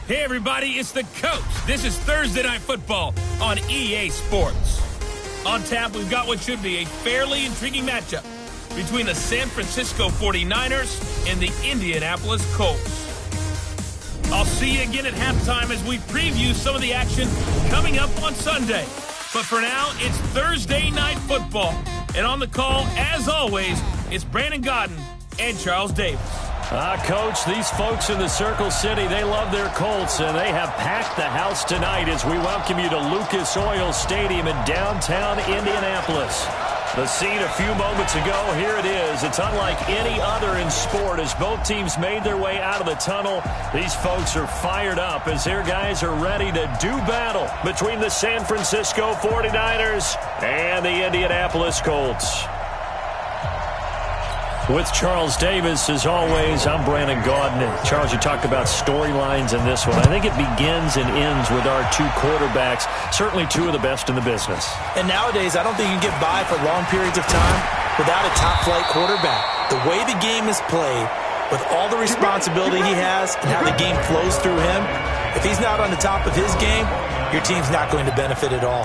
Hey everybody, it's the Coach. This is Thursday Night Football on EA Sports. On tap, we've got what should be a fairly intriguing matchup between the San Francisco 49ers and the Indianapolis Colts. I'll see you again at halftime as we preview some of the action coming up on Sunday. But for now, it's Thursday Night Football. And on the call, as always, it's Brandon Godden and Charles Davis. Coach, these folks in the Circle City, they love their Colts, and they have packed the house tonight as we welcome you to Lucas Oil Stadium in downtown Indianapolis. The scene a few moments ago, here it is. It's unlike any other in sport as both teams made their way out of the tunnel. These folks are fired up as their guys are ready to do battle between the San Francisco 49ers and the Indianapolis Colts. With Charles Davis, as always, I'm Brandon Godden. Charles, you talked about storylines in this one. I think it begins and ends with our two quarterbacks, certainly two of the best in the business. And nowadays, I don't think you can get by for long periods of time without a top-flight quarterback. The way the game is played, with all the responsibility he has and how the game flows through him, if he's not on the top of his game, your team's not going to benefit at all.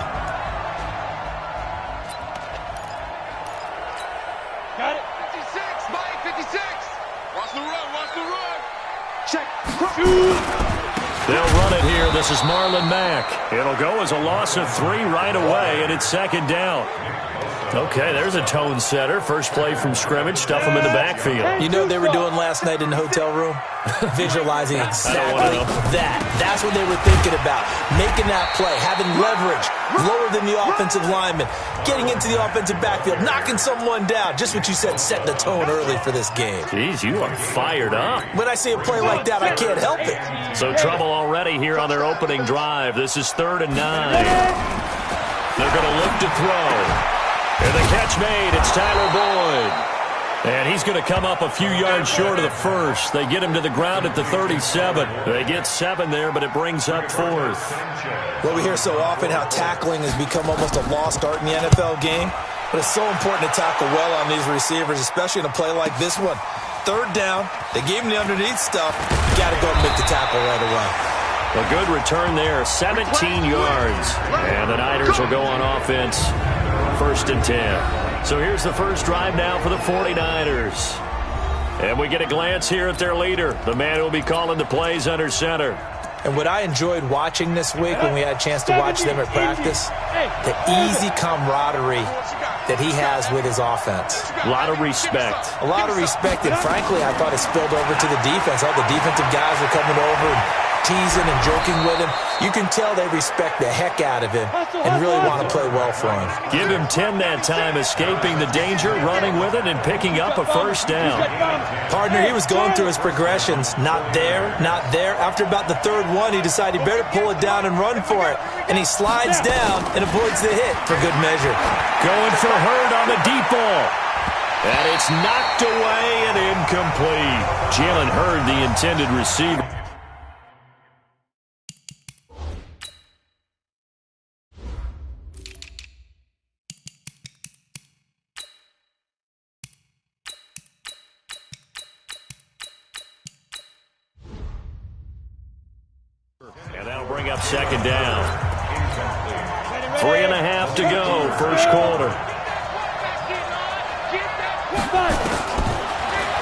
They'll run it here. This is Marlon Mack. It'll go as a loss of 3 right away, and it's second down. Okay, there's a tone setter. First play from scrimmage. Stuff him in the backfield. You know what they were doing last night in the hotel room? Visualizing exactly that. That's what they were thinking about. Making that play, having leverage, lower than the offensive lineman, getting into the offensive backfield, knocking someone down. Just what you said, setting the tone early for this game. Jeez, you are fired up. When I see a play like that, I can't help it. So trouble already here on their opening drive. This is 3rd and 9. They're going to look to throw. And the catch made, it's Tyler Boyd. And he's going to come up a few yards short of the first. They get him to the ground at the 37. They get 7 there, but it brings up 4th. Well, we hear so often how tackling has become almost a lost art in the NFL game. But it's so important to tackle well on these receivers, especially in a play like this one. 3rd down, they gave him the underneath stuff. You got to go and make the tackle right away. A good return there, 17 yards. And the Niners will go on offense. 1st and 10. So here's the first drive now for the 49ers. And we get a glance here at their leader, the man who will be calling the plays under center. And what I enjoyed watching this week when we had a chance to watch them at practice, the easy camaraderie that he has with his offense. A lot of respect. A lot of respect, and frankly, I thought it spilled over to the defense. All the defensive guys are coming over and teasing and joking with him. You can tell they respect the heck out of him and really want to play well for him. Give him 10 that time, escaping the danger, running with it, and picking up a first down. Partner, he was going through his progressions. Not there, not there. After about the 3rd one, he decided he better pull it down and run for it. And he slides down and avoids the hit for good measure. Going for Hurd on the deep ball. And it's knocked away and incomplete. Jalen Hurd, the intended receiver. And that'll bring up second down. 3.5 to go, first quarter.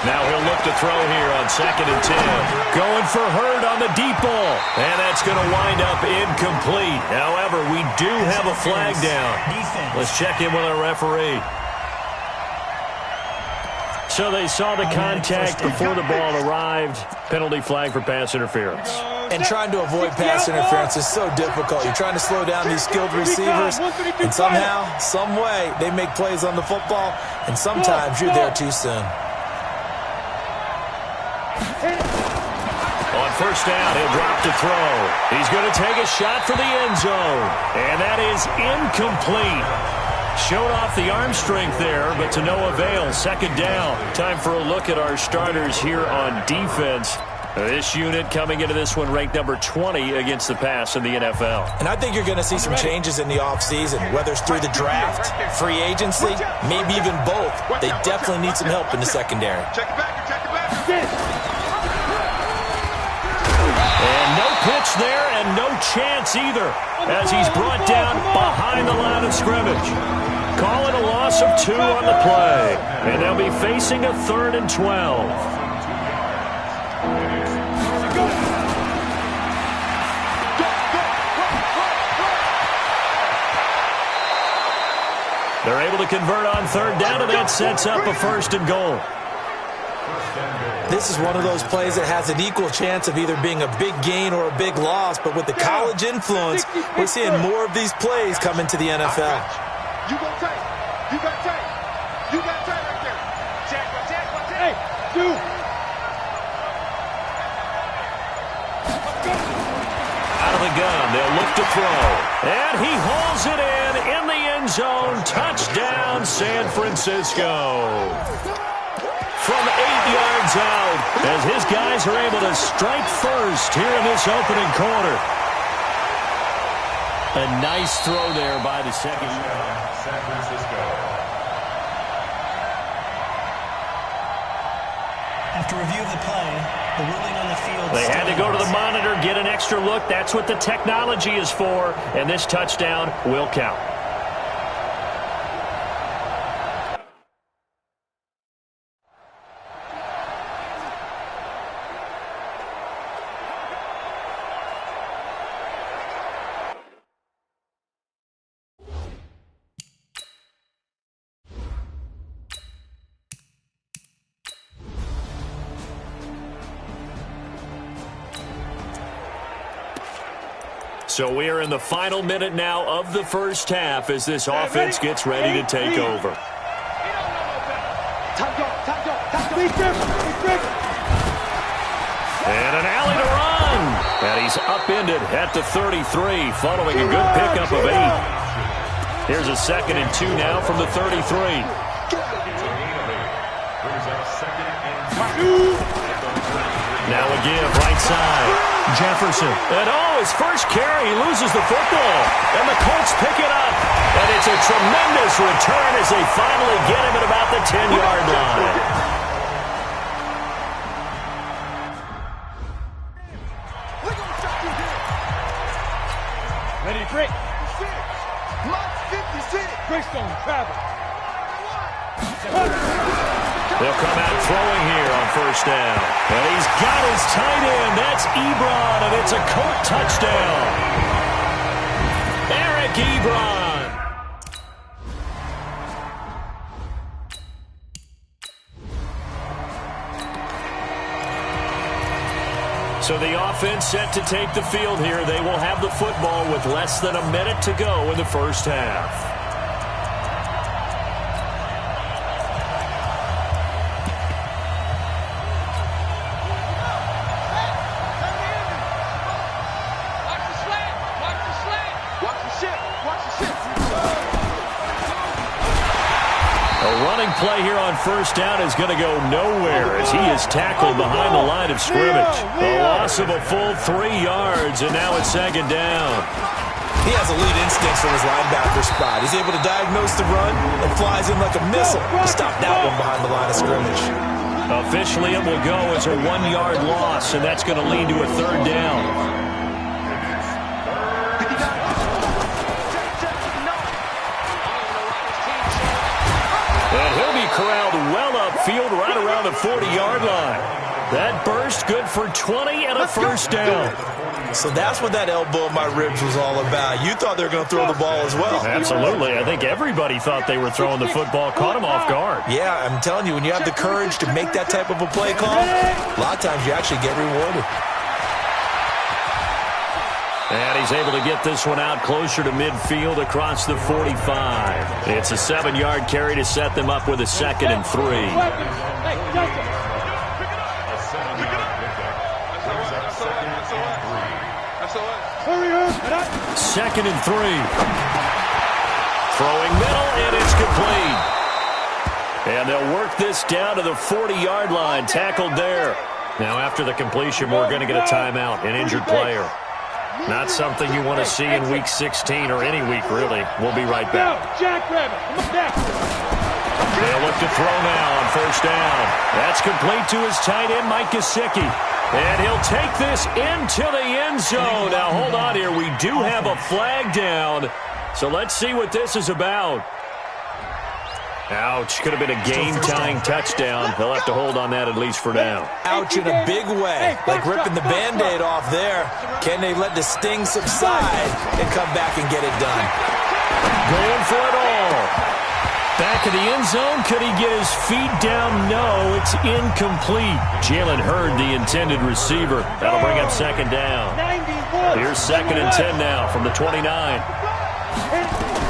Now he'll look to throw here on 2nd and 10. Going for Hurd on the deep ball. And that's going to wind up incomplete. However, we do have a flag down. Let's check in with our referee. So they saw the contact before the ball arrived. Penalty flag for pass interference. And trying to avoid pass interference is so difficult. You're trying to slow down these skilled receivers, and somehow, some way, they make plays on the football, and sometimes you're there too soon. On first down, he'll drop to throw. He's going to take a shot for the end zone, and that is incomplete. Showed off the arm strength there, but to no avail. 2nd down. Time for a look at our starters here on defense. This unit coming into this one ranked number 20 against the pass in the NFL. And I think you're going to see some changes in the offseason, whether it's through the draft, free agency, maybe even both. They definitely need some help in the secondary. And no touch there, and no chance either, as he's brought down behind the line of scrimmage. Calling a loss of 2 on the play, and they'll be facing a 3rd and 12. They're able to convert on 3rd down, and that sets up a 1st and goal. This is one of those plays that has an equal chance of either being a big gain or a big loss, but with the college influence, we're seeing more of these plays come into the NFL. You got tight. You got tight. You got tight right there. Jack. Hey, dude. Out of the gun, they'll look to throw. And he hauls it in the end zone. Touchdown, San Francisco. From 8 yards out, as his guys are able to strike first here in this opening quarter. A nice throw there by the second. San Francisco. After review of the play, the ruling on the field. They had to go to the monitor, get an extra look. That's what the technology is for, and this touchdown will count. So we are in the final minute now of the first half as this offense gets ready to take over. And an alley to run. And he's upended at the 33 following a good pickup of 8. Here's a 2nd and 2 now from the 33. Now a give right side. Jefferson. And his first carry, he loses the football. And the Colts pick it up. And it's a tremendous return as they finally get him at about the 10-yard line. Ready, break. 56. Greystone travel. They'll come out throwing here on 1st down. And he's got his tight end. That's Ebron, and it's a Colt touchdown. Eric Ebron. So the offense set to take the field here. They will have the football with less than a minute to go in the first half. Play here on 1st down is going to go nowhere as he is tackled behind the line of scrimmage. A loss of a full 3 yards, and now it's 2nd down. He has elite instincts from his linebacker spot. He's able to diagnose the run and flies in like a missile to stop that one behind the line of scrimmage. Officially, it will go as a 1-yard loss, and that's going to lead to a 3rd down. And he'll be corralled well upfield right around the 40-yard line. That burst good for 20 and a 1st down. So that's what that elbow in my ribs was all about. You thought they were going to throw the ball as well. Absolutely. I think everybody thought they were throwing the football. Caught him off guard. Yeah, I'm telling you, when you have the courage to make that type of a play call, a lot of times you actually get rewarded. And he's able to get this one out closer to midfield across the 45. It's a 7-yard carry to set them up with a 2nd and 3. 2nd and 3. Throwing middle, and it's complete. And they'll work this down to the 40-yard line, tackled there. Now after the completion, we're going to get a timeout, an injured player. Not something you want to see in Week 16 or any week, really. We'll be right back. They'll look to throw now on 1st down. That's complete to his tight end, Mike Gesicki. And he'll take this into the end zone. Now, hold on here. We do have a flag down. So let's see what this is about. Ouch. Could have been a game-tying touchdown. They'll have to hold on that at least for now. Ouch in a big way. Like ripping the Band-Aid off there. Can they let the sting subside and come back and get it done? Going for it all. Back of the end zone. Could he get his feet down? No, it's incomplete. Jalen Hurd, the intended receiver. That'll bring up second down. Here's 2nd and 10 now from the 29.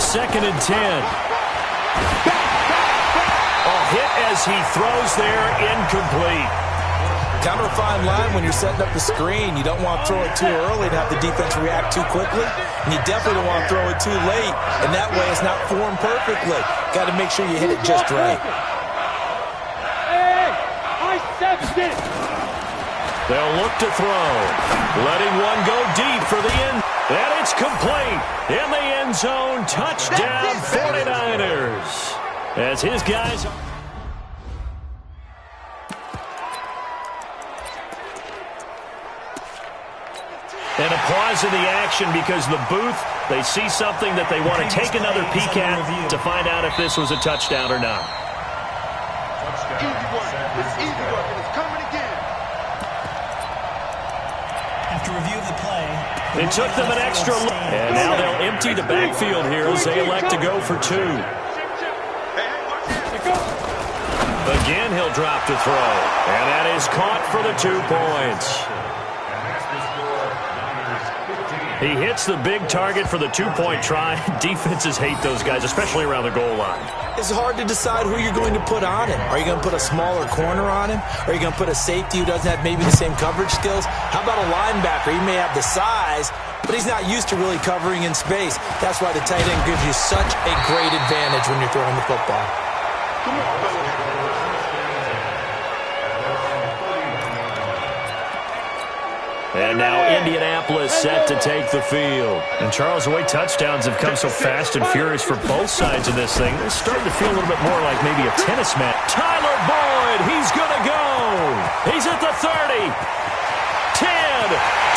2nd and 10. Hit as he throws there, incomplete. Kind of a fine line when you're setting up the screen. You don't want to throw it too early and have the defense react too quickly. And you definitely don't want to throw it too late. And that way it's not formed perfectly. Got to make sure you hit it just right. They'll look to throw. Letting one go deep for the end. And it's complete. In the end zone, touchdown 49ers. As his guys... And a pause in the action because the booth, they see something that they want to take another peek at to find out if this was a touchdown or not. Easy work. It's easy work, and it's coming again. After review of the play, it took them an extra look. And now they'll empty the backfield here as they elect to go for 2. Again, he'll drop to throw. And that is caught for the 2 points. He hits the big target for the 2-point try. Defenses hate those guys, especially around the goal line. It's hard to decide who you're going to put on him. Are you going to put a smaller corner on him? Are you going to put a safety who doesn't have maybe the same coverage skills? How about a linebacker? He may have the size, but he's not used to really covering in space. That's why the tight end gives you such a great advantage when you're throwing the football. Come on, fellas. And now Indianapolis set to take the field. And Charles, the way touchdowns have come so fast and furious for both sides of this thing, it's starting to feel a little bit more like maybe a tennis match. Tyler Boyd, he's going to go. He's at the 30. 10.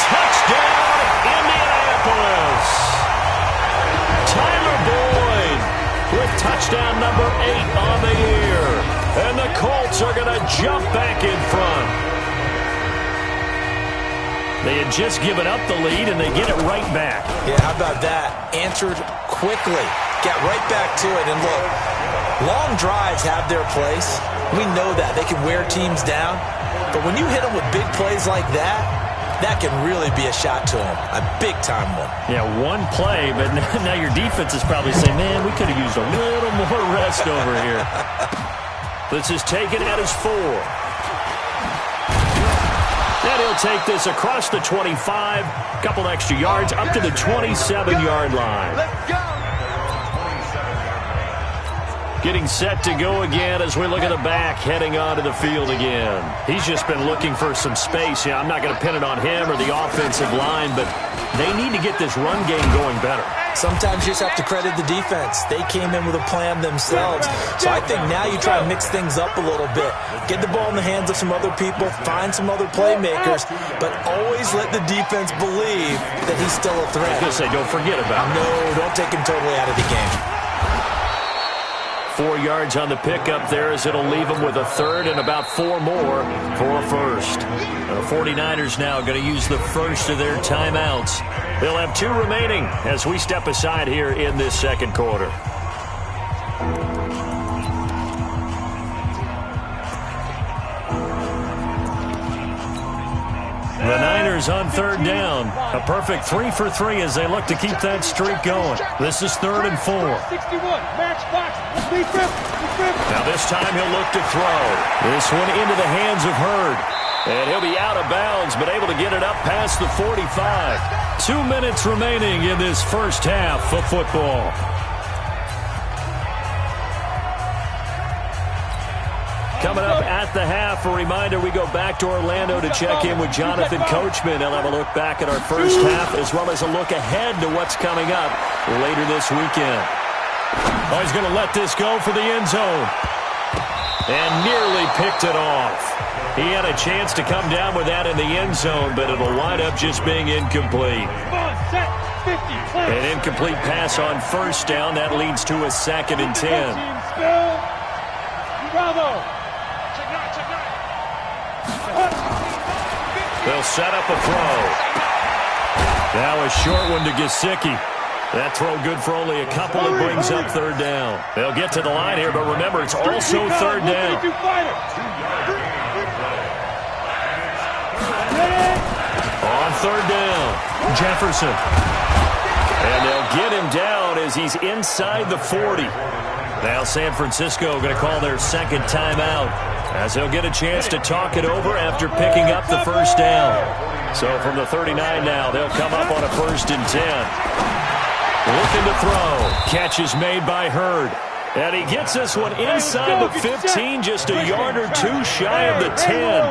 Touchdown, Indianapolis. Tyler Boyd with touchdown number 8 on the year. And the Colts are going to jump back in front. They had just given up the lead, and they get it right back. Yeah, how about that? Answered quickly. Got right back to it. And look, long drives have their place. We know that. They can wear teams down. But when you hit them with big plays like that, that can really be a shot to them. A big-time one. Yeah, one play, but now your defense is probably saying, man, we could have used a little more rest over here. This is taken at his 4. And he'll take this across the 25, couple extra yards, up to the 27-yard line. Let's go. Getting set to go again as we look at the back heading onto the field again. He's just been looking for some space. Yeah, I'm not going to pin it on him or the offensive line, but they need to get this run game going better. Sometimes you just have to credit the defense. They came in with a plan themselves. So I think now you try to mix things up a little bit. Get the ball in the hands of some other people, find some other playmakers, but always let the defense believe that he's still a threat. I was going to say, don't forget about him. No, don't take him totally out of the game. 4 yards on the pickup there as it'll leave them with a 3rd and about 4 more for a 1st. The 49ers now going to use the first of their timeouts. They'll have 2 remaining as we step aside here in this 2nd quarter. The Niners on 3rd down. A perfect 3 for 3 as they look to keep that streak going. This is 3rd and 4. 61, match box. Now this time he'll look to throw. This one into the hands of Hurd. And he'll be out of bounds, but able to get it up past the 45. 2 minutes remaining in this first half of football. Coming up at the half, a reminder, we go back to Orlando to check in with Jonathan Coachman. He'll have a look back at our first half as well as a look ahead to what's coming up later this weekend. Oh, he's going to let this go for the end zone. And nearly picked it off. He had a chance to come down with that in the end zone, but it'll wind up just being incomplete. An incomplete pass on first down. That leads to a 2nd and 10. They'll set up a throw. Now a short one to Gesicki. That throw good for only a couple. It brings up 3rd down. They'll get to the line here, but remember, it's also 3rd down. On 3rd down, Jefferson. And they'll get him down as he's inside the 40. Now San Francisco going to call their 2nd timeout, as they'll get a chance to talk it over after picking up the 1st down. So from the 39 now, they'll come up on a 1st and 10. Looking to throw. Catch is made by Hurd. And he gets this one inside the 15, just a yard or two shy of the 10.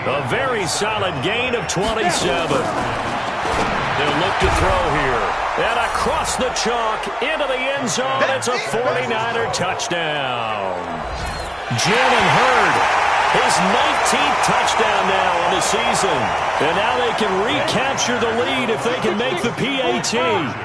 A very solid gain of 27. They'll look to throw here. And across the chalk into the end zone. It's a 49er touchdown. Jalen Hurd, his 19th touchdown now on the season. And now they can recapture the lead if they can make the PAT.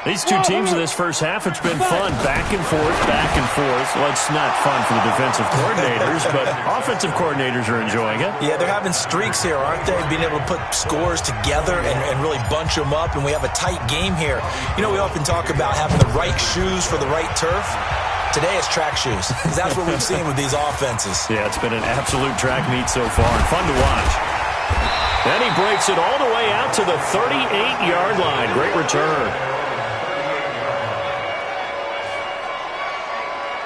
These two teams in this first half, it's been fun. Back and forth, back and forth. Well, it's not fun for the defensive coordinators, but offensive coordinators are enjoying it. Yeah, they're having streaks here, aren't they? Being able to put scores together and really bunch them up, and we have a tight game here. You know, we often talk about having the right shoes for the right turf. Today it's track shoes, because that's what we've seen with these offenses. Yeah, it's been an absolute track meet so far, and fun to watch. Then he breaks it all the way out to the 38-yard line. Great return.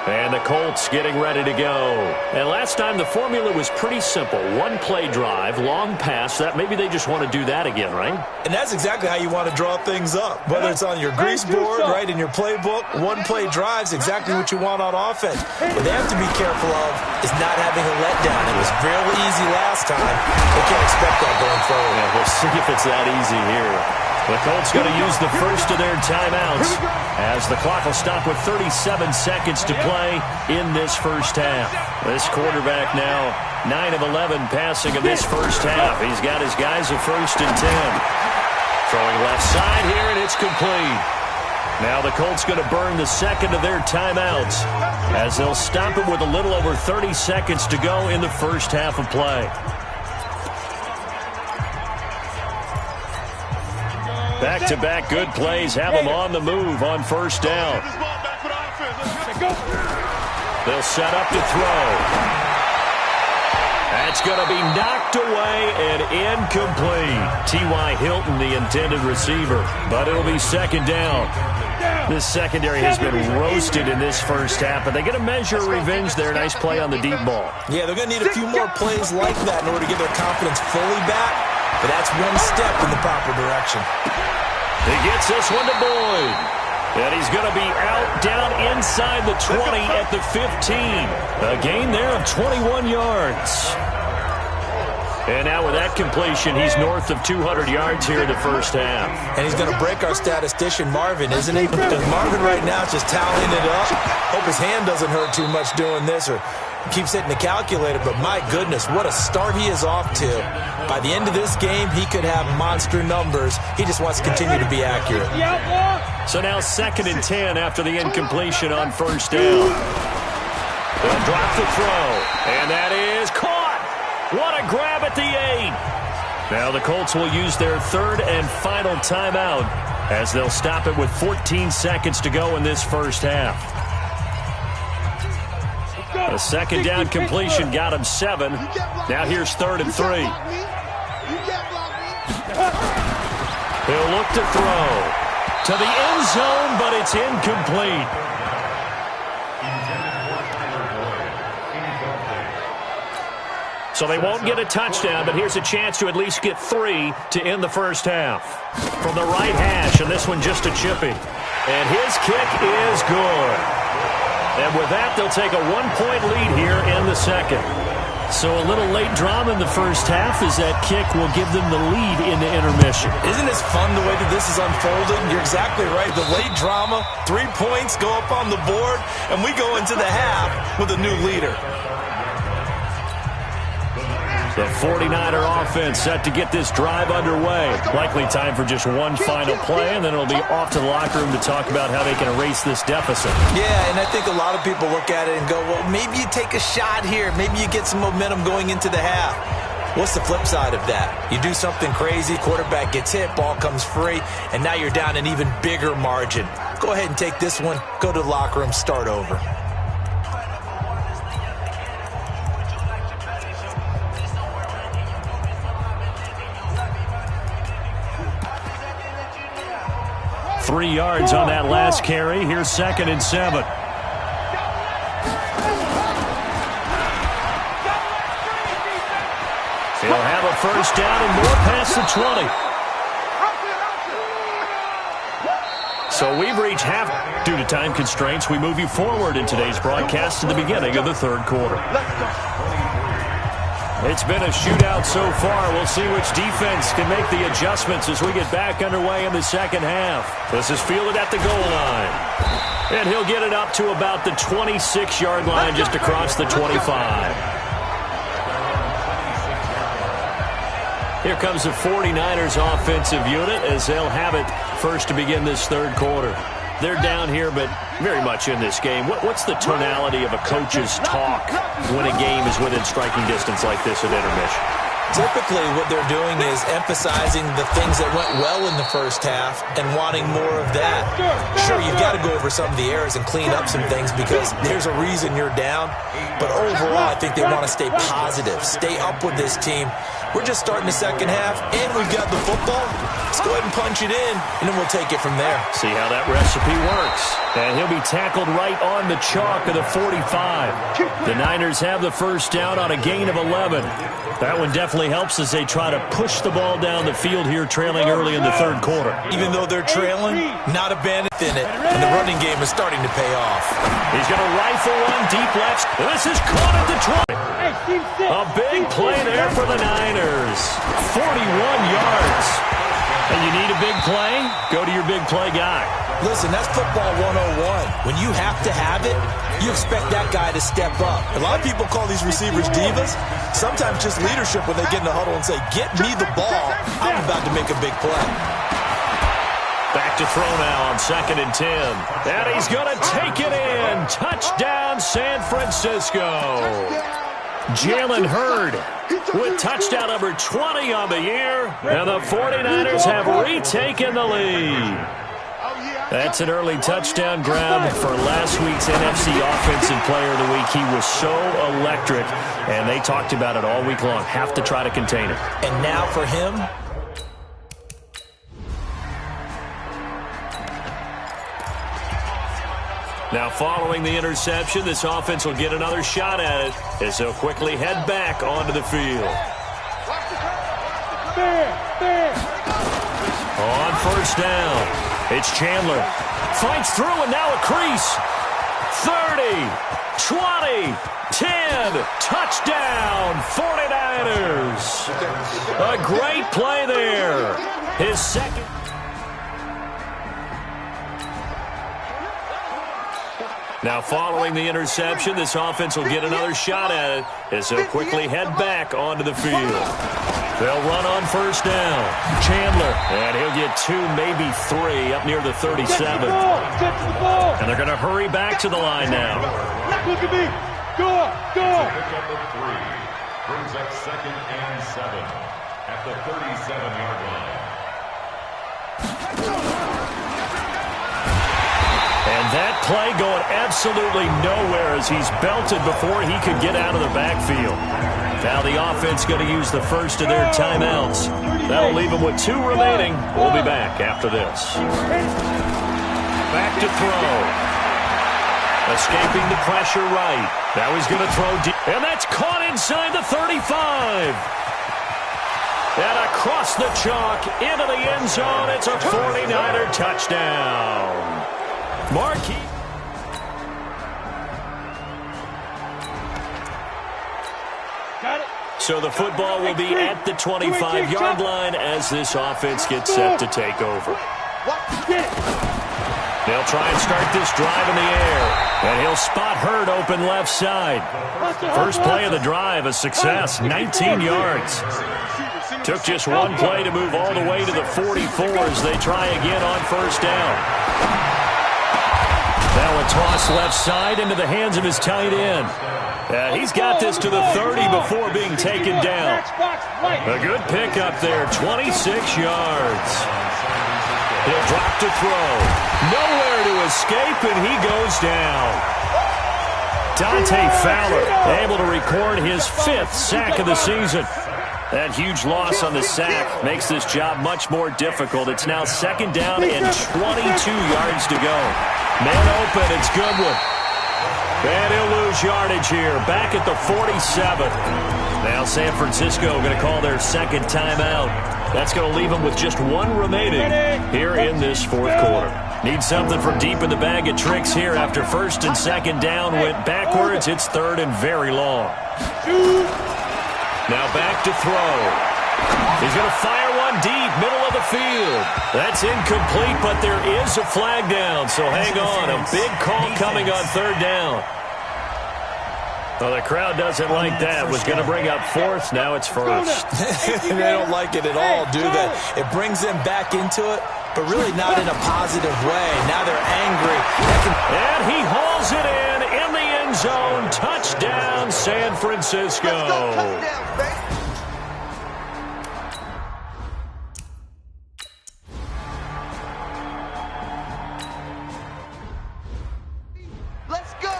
And the Colts getting ready to go. And last time the formula was pretty simple. One play drive, long pass. That maybe they just want to do that again, right? And that's exactly how you want to draw things up. Whether it's on your grease board, right, in your playbook, one play drive is exactly what you want on offense. What they have to be careful of is not having a letdown. It was real easy last time. They can't expect that going forward. Yeah, we'll see if it's that easy here. The Colts going to use the first of their timeouts as the clock will stop with 37 seconds to play in this first half. This quarterback now 9 of 11 passing in this first half. He's got his guys a 1st and 10. Throwing left side here, and it's complete. Now the Colts going to burn the second of their timeouts as they'll stop it with a little over 30 seconds to go in the first half of play. Back-to-back good plays have them on the move on first down. They'll set up to throw. That's going to be knocked away and incomplete. T.Y. Hilton, the intended receiver, but it'll be 2nd down. This secondary has been roasted in this first half, but they get a measure of revenge there. Nice play on the deep ball. Yeah, they're going to need a few more plays like that in order to get their confidence fully back, but that's one step in the proper direction. He gets this one to Boyd. And he's going to be out down inside the 20 at the 15. A gain there of 21 yards. And now with that completion, he's north of 200 yards here in the first half. And he's going to break our statistician, Marvin, isn't he? Because Marvin right now is just tallying it up. Hope his hand doesn't hurt too much doing this or keeps hitting the calculator. But my goodness, what a start he is off to. By the end of this game, he could have monster numbers. He just wants to continue to be accurate. So now 2nd and 10 after the incompletion on first down. They'll drop the throw. And that is caught. What a grab at the 8. Now the Colts will use their 3rd and final timeout as they'll stop it with 14 seconds to go in this first half. A 2nd down completion got him 7. Now here's 3rd and 3. He'll look to throw to the end zone, but it's incomplete. So they won't get a touchdown, but here's a chance to at least get 3 to end the first half. From the right hash, and this one just a chippy. And his kick is good. And with that, they'll take a 1-point lead here in the second. So a little late drama in the first half as that kick will give them the lead into intermission. Isn't this fun the way that this is unfolding? You're exactly right. The late drama, 3 points go up on the board, and we go into the half with a new leader. The 49er offense set to get this drive underway. Likely time for just one final play, and then it'll be off to the locker room to talk about how they can erase this deficit. Yeah, and I think a lot of people look at it and go, well, maybe you take a shot here. Maybe you get some momentum going into the half. What's the flip side of that? You do something crazy, quarterback gets hit, ball comes free, and now you're down an even bigger margin. Go ahead and take this one, go to the locker room, start over. Three yards on that last carry. Here's 2nd and 7. He'll have a first down and more past the 20. So we've reached half. Due to time constraints, we move you forward in today's broadcast to the beginning of the third quarter. It's been a shootout so far. We'll see which defense can make the adjustments as we get back underway in the second half. This is fielded at the goal line. And he'll get it up to about the 26-yard line just across the 25. Here comes the 49ers offensive unit as they'll have it first to begin this third quarter. They're down here, but very much in this game. What's the tonality of a coach's talk when a game is within striking distance like this at intermission? Typically, what they're doing is emphasizing the things that went well in the first half and wanting more of that. Sure, you've got to go over some of the errors and clean up some things because there's a reason you're down. But overall, I think they want to stay positive, stay up with this team. We're just starting the second half, and we've got the football. Let's go ahead and punch it in, and then we'll take it from there. See how that recipe works. And he'll be tackled right on the chalk of the 45. The Niners have the first down on a gain of 11. That one definitely helps as they try to push the ball down the field here, trailing early in the third quarter. Even though they're trailing, not abandoned it, and the running game is starting to pay off. He's going to rifle one deep left. This is caught at the 20. A big play there for the Niners. 41 yards. And you need a big play? Go to your big play guy. Listen, that's football 101. When you have to have it, you expect that guy to step up. A lot of people call these receivers divas. Sometimes just leadership when they get in the huddle and say, get me the ball. I'm about to make a big play. Back to throw now on 2nd and 10. And he's going to take it in. Touchdown, San Francisco. Jalen Hurd with touchdown number 20 on the year. And the 49ers have retaken the lead. That's an early touchdown grab for last week's NFC Offensive Player of the Week. He was so electric, and they talked about it all week long. Have to try to contain it. And now for him, now following the interception, this offense will get another shot at it as they'll quickly head back onto the field. On first down, it's Chandler. Fights through and now a crease. 30, 20, 10, touchdown, 49ers. A great play there. His second. Now following the interception, this offense will get another shot at it as they'll quickly head back onto the field. They'll run on first down. Chandler, and he'll get 2, maybe 3 up near the 37. And they're going to hurry back to the line now. Look at me. Go. Number 3 brings up 2nd and 7 at the 37-yard line. And that play going absolutely nowhere as he's belted before he could get out of the backfield. Now the offense going to use the first of their timeouts. That'll leave them with 2 remaining. We'll be back after this. Back to throw. Escaping the pressure right. Now he's going to throw deep. And that's caught inside the 35. And across the chalk into the end zone. It's a 49er touchdown. Marquis. So the football will be at the 25-yard line as this offense gets set to take over. They'll try and start this drive in the air, and he'll spot Hurd open left side. First play of the drive, a success, 19 yards. Took just one play to move all the way to the 44 as they try again on first down. Now a toss left side into the hands of his tight end. He's got this to the 30 before being taken down. A good pickup there, 26 yards. He'll drop to throw. Nowhere to escape, and he goes down. Dante Fowler able to record his 5th sack of the season. That huge loss on the sack makes this job much more difficult. It's now second down and 22 yards to go. Man open, it's Goodwin. And he'll lose yardage here, back at the 47. Now San Francisco going to call their second timeout. That's going to leave them with just one remaining here in this fourth quarter. Need something from deep in the bag of tricks here after first and second down went backwards. It's third and very long. Now back to throw. He's going to fire one deep, middle of the field. That's incomplete, but there is a flag down, so hang on. A big call coming on third down. Well, the crowd doesn't like that. Was going to bring up fourth. Now it's first. They don't like it at all, do they? It brings them back into it, but really not in a positive way. Now they're angry. And he hauls it in the end zone. Touchdown, San Francisco. Touchdown, baby. Let's go.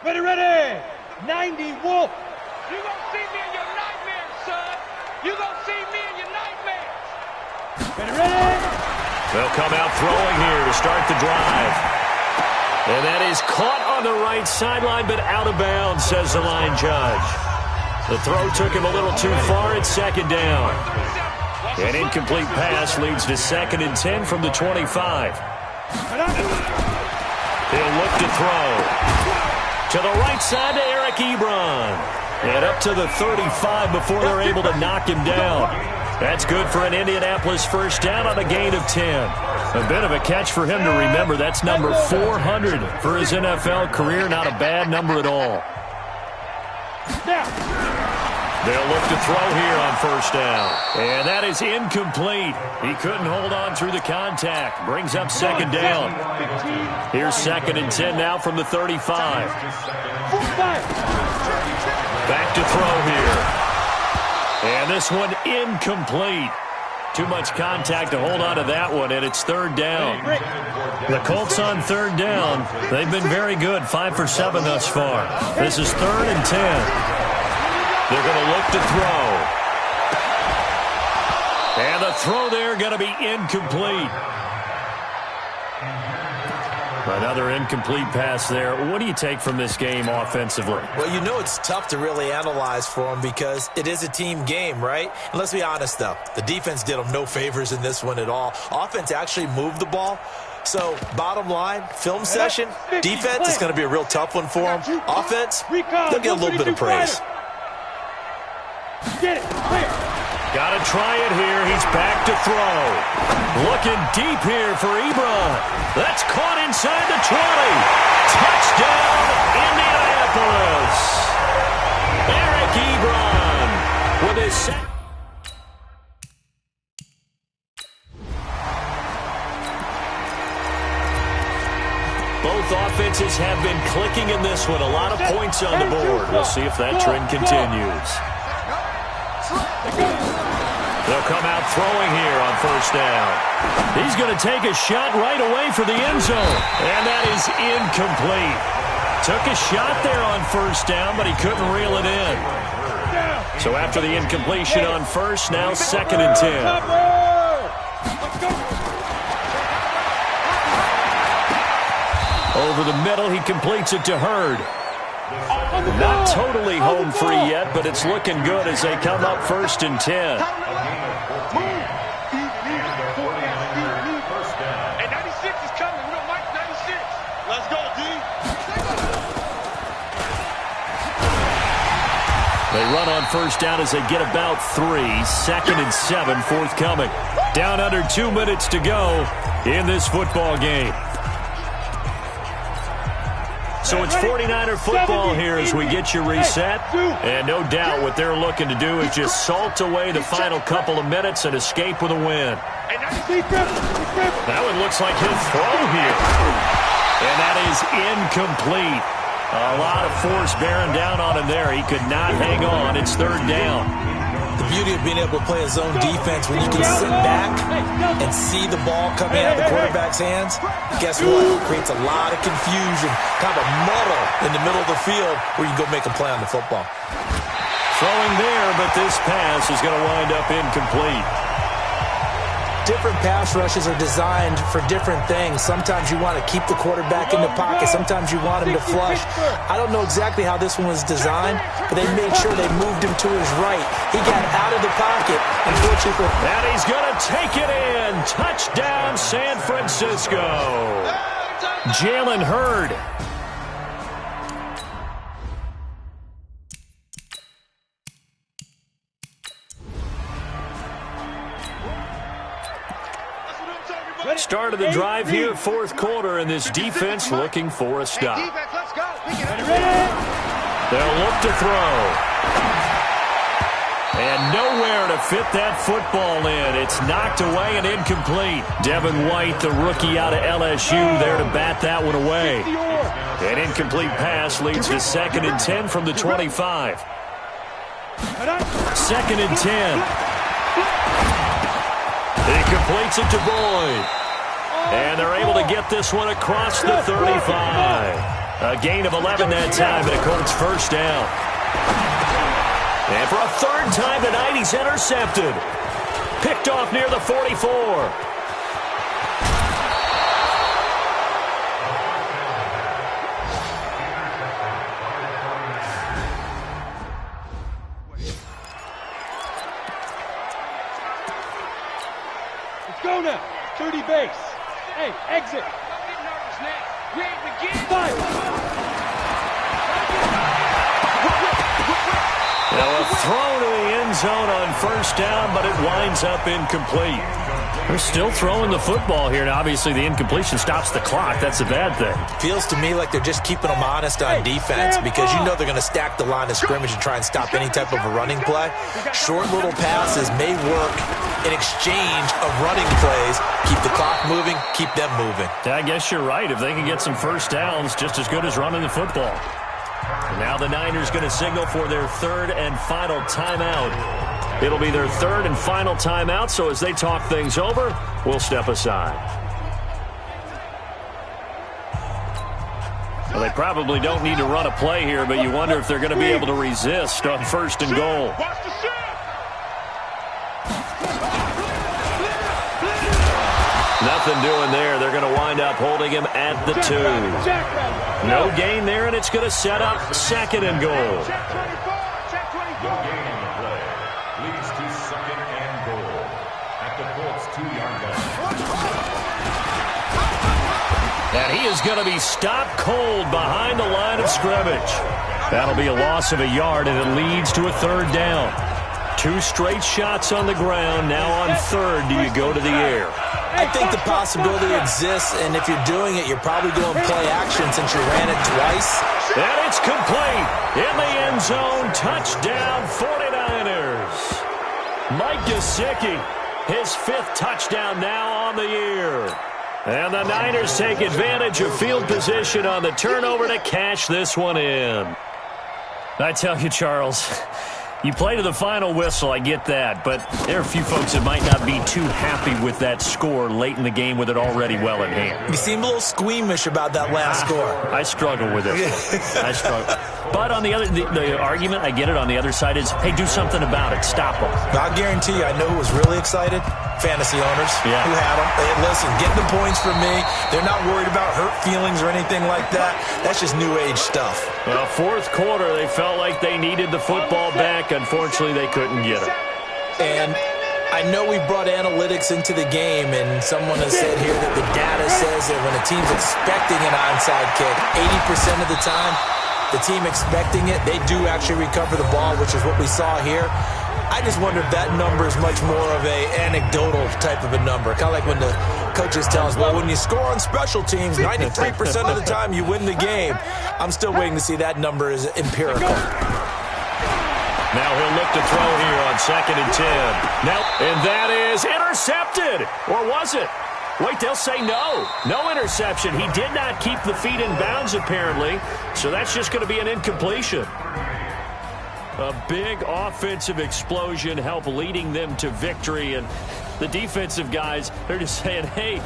Ready. 90 Wolf. You gonna see me in your nightmares, son. You gonna see me in your nightmares. Ready. They'll come out throwing here to start the drive. And that is caught on the right sideline, but out of bounds, says the line judge. The throw took him a little too far at second down. An incomplete pass leads to second and 10 from the 25. He'll look to throw. To the right side to Eric Ebron. And up to the 35 before they're able to knock him down. That's good for an Indianapolis first down on a gain of 10. A bit of a catch for him to remember. That's number 400 for his NFL career. Not a bad number at all. They'll look to throw here on first down. And that is incomplete. He couldn't hold on through the contact. Brings up second down. Here's second and 10 now from the 35. Back to throw here. And this one incomplete. Too much contact to hold on to that one, and it's third down. The Colts on third down. They've been very good, 5 for 7 thus far. This is third and 10. They're going to look to throw. And the throw there going to be incomplete. Another incomplete pass there. What do you take from this game offensively? Well, you know it's tough to really analyze for them because it is a team game, right? And let's be honest, though. The defense did them no favors in this one at all. Offense actually moved the ball. So, bottom line, film session, defense is going to be a real tough one for them. Offense, they'll get a little bit of praise. Get it. Clear. Got to try it here. He's back to throw. Looking deep here for Ebron. That's caught inside the 20. Touchdown, Indianapolis. Eric Ebron with his second. Both offenses have been clicking in this one. A lot of points on the board. We'll see if that trend continues. They'll come out throwing here on first down. He's going to take a shot right away for the end zone. And that is incomplete. Took a shot there on first down, but he couldn't reel it in. So after the incompletion on first, now second and 10. Over the middle, he completes it to Hurd. Not totally home free yet, but it's looking good as they come up first and 10. Hey, 96 is coming. We don't like 96. Let's go, D. They run on first down as they get about 3. 2nd and 7 forthcoming. Down under 2 minutes to go in this football game. So it's 49er football here as we get you reset. And no doubt what they're looking to do is just salt away the final couple of minutes and escape with a win. That one looks like he'll throw here. And that is incomplete. A lot of force bearing down on him there. He could not hang on. It's 3rd down. The beauty of being able to play a zone defense when you can sit back and see the ball coming out of the quarterback's hands, guess what? It creates a lot of confusion, kind of a muddle in the middle of the field where you can go make a play on the football. Throwing there, but this pass is going to wind up incomplete. Different pass rushes are designed for different things. Sometimes you want to keep the quarterback in the pocket. Sometimes you want him to flush. I don't know exactly how this one was designed, but they made sure they moved him to his right. He got out of the pocket. Unfortunately, and he's going to take it in. Touchdown, San Francisco. Jalen Hurd. Start of the drive here, 4th quarter, and this defense looking for a stop. They'll look to throw. And nowhere to fit that football in. It's knocked away and incomplete. Devin White, the rookie out of LSU, there to bat that one away. An incomplete pass leads to 2nd and 10 from the 25. 2nd and 10. He completes it to Boyd. And they're able to get this one across the 35. A gain of 11 that time, and a Colts first down. And for a 3rd time tonight, he's intercepted. Picked off near the 44. Let's go now. 30 base. Hey, exit. Don't get nervous now. We ain't beginning. Now a throw to the end zone on first down, but it winds up incomplete. They're still throwing the football here, and obviously the incompletion stops the clock. That's a bad thing. Feels to me like they're just keeping them honest on defense because you know they're going to stack the line of scrimmage and try and stop any type of a running play. Short little passes may work in exchange of running plays. Keep the clock moving, keep them moving. I guess you're right. If they can get some first downs, just as good as running the football. And now the Niners going to signal for their 3rd and final timeout. It'll be their 3rd and final timeout, so as they talk things over, we'll step aside. Well, they probably don't need to run a play here, but you wonder if they're going to be able to resist on 1st and goal. Nothing doing there. They're going to wind up holding him at the 2. No gain there, and it's going to set up 2nd and goal. No gain on the play. Leads to 2nd and goal at the Colts 2-yard line. And he is going to be stopped cold behind the line of scrimmage. That'll be a loss of a yard, and it leads to a 3rd down. 2 straight shots on the ground. Now on 3rd, do you go to the air? I think the possibility exists, and if you're doing it, you're probably going play action since you ran it twice. And it's complete. In the end zone, touchdown 49ers. Mike Gesicki, his 5th touchdown now on the year. And the Niners take advantage of field position on the turnover to cash this one in. I tell you, Charles, you play to the final whistle, I get that, but there are a few folks that might not be too happy with that score late in the game with it already well in hand. You seem a little squeamish about that last score. I struggle with it. I struggle. But on the other, the argument, I get it, on the other side is, hey, do something about it. Stop them. I'll guarantee you, I know who was really excited. Fantasy owners who had them. Hey, listen, get the points from me. They're not worried about hurt feelings or anything like that. That's just new age stuff. Well, 4th quarter, they felt like they needed the football back. Unfortunately, they couldn't get it. And I know we brought analytics into the game, and someone has said here that the data says that when a team's expecting an onside kick, 80% of the time, the team expecting it, they do actually recover the ball, which is what we saw here. I just wonder if that number is much more of a anecdotal type of a number. Kind of like when the coaches tell us, well, when you score on special teams, 93% of the time you win the game. I'm still waiting to see that number is empirical. Now he'll look to throw here on 2nd and 10. Now, and that is intercepted. Or was it? Wait, they'll say no. No interception. He did not keep the feet in bounds, apparently. So that's just going to be an incompletion. A big offensive explosion helped leading them to victory. And the defensive guys, they're just saying, hey,